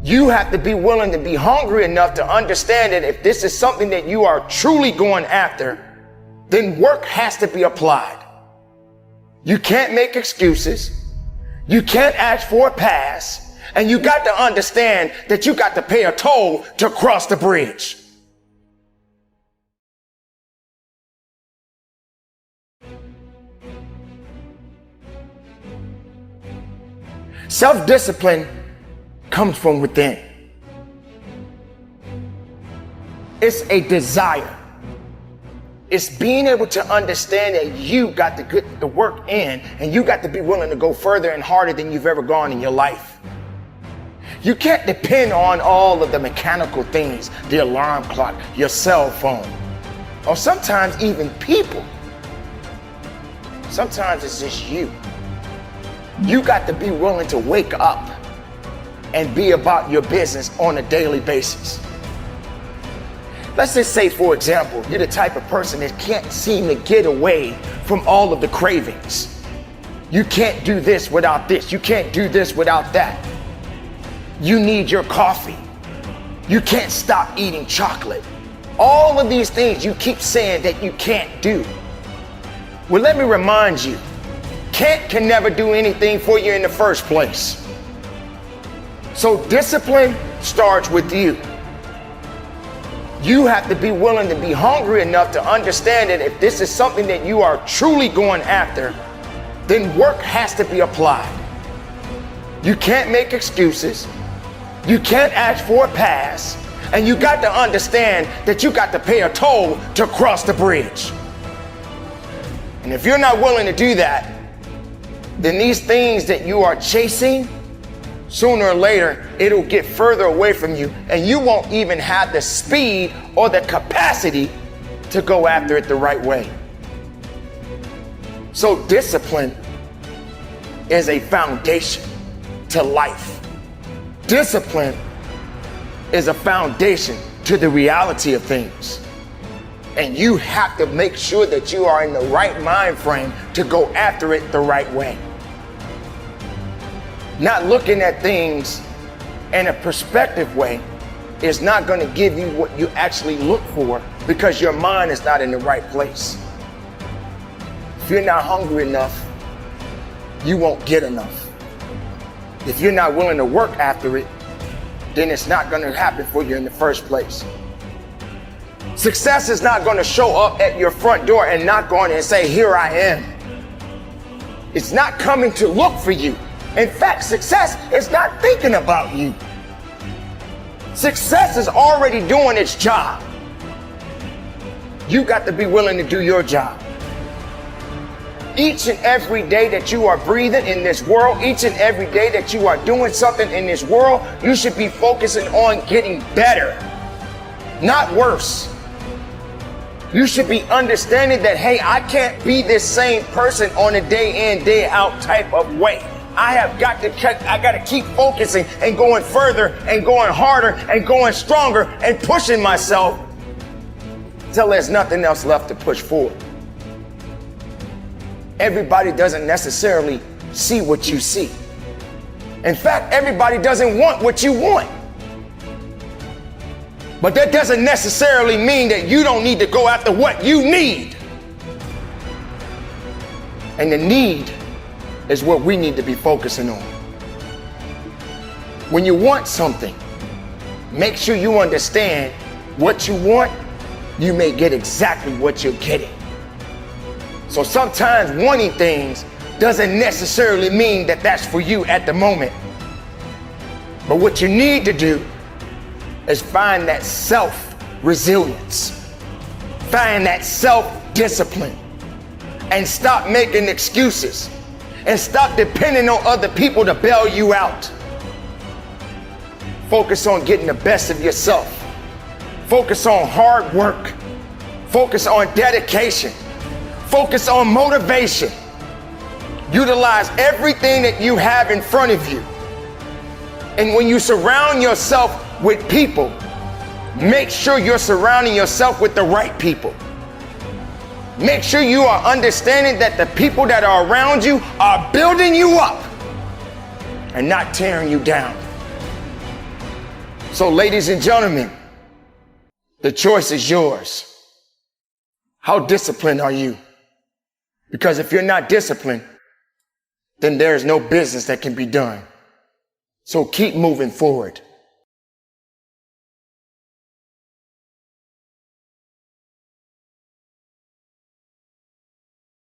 You have to be willing to be hungry enough to understand that if this is something that you are truly going after, then work has to be applied. You can't make excuses. You can't ask for a pass. And you got to understand that you got to pay a toll to cross the bridge. Self-discipline comes from within. It's a desire. It's being able to understand that you got to get the work in and you got to be willing to go further and harder than you've ever gone in your life. You can't depend on all of the mechanical things, the alarm clock, your cell phone, or sometimes even people. Sometimes it's just you. You got to be willing to wake up and be about your business on a daily basis. Let's just say, for example, you're the type of person that can't seem to get away from all of the cravings. You can't do this without this. You can't do this without that. You need your coffee. You can't stop eating chocolate. All of these things you keep saying that you can't do. Well, let me remind you, can't can never do anything for you in the first place. So discipline starts with you. You have to be willing to be hungry enough to understand that if this is something that you are truly going after, then work has to be applied. You can't make excuses. You can't ask for a pass. And you got to understand that you got to pay a toll to cross the bridge. And if you're not willing to do that, then these things that you are chasing, sooner or later, it'll get further away from you and you won't even have the speed or the capacity to go after it the right way. So discipline is a foundation to life. Discipline is a foundation to the reality of things. And you have to make sure that you are in the right mind frame to go after it the right way. Not looking at things in a perspective way is not going to give you what you actually look for because your mind is not in the right place. If you're not hungry enough, you won't get enough. If you're not willing to work after it, then it's not going to happen for you in the first place. Success is not going to show up at your front door and knock on it and say, "Here I am." It's not coming to look for you. In fact, success is not thinking about you. Success is already doing its job. You got to be willing to do your job. Each and every day that you are breathing in this world, each and every day that you are doing something in this world, you should be focusing on getting better, not worse. You should be understanding that, hey, I can't be this same person on a day in, day out type of way. I got to keep focusing and going further and going harder and going stronger and pushing myself till there's nothing else left to push forward. Everybody doesn't necessarily see what you see. In fact, everybody doesn't want what you want. But that doesn't necessarily mean that you don't need to go after what you need. And the need is what we need to be focusing on. When you want something, make sure you understand what you want. You may get exactly what you're getting. So sometimes wanting things doesn't necessarily mean that that's for you at the moment. But what you need to do is find that self-resilience, find that self-discipline, and stop making excuses, and stop depending on other people to bail you out. Focus on getting the best of yourself. Focus on hard work. Focus on dedication. Focus on motivation. Utilize everything that you have in front of you. And when you surround yourself with people, make sure you're surrounding yourself with the right people. Make sure you are understanding that the people that are around you are building you up and not tearing you down. So, ladies and gentlemen, the choice is yours. How disciplined are you? Because if you're not disciplined, then there is no business that can be done. So keep moving forward.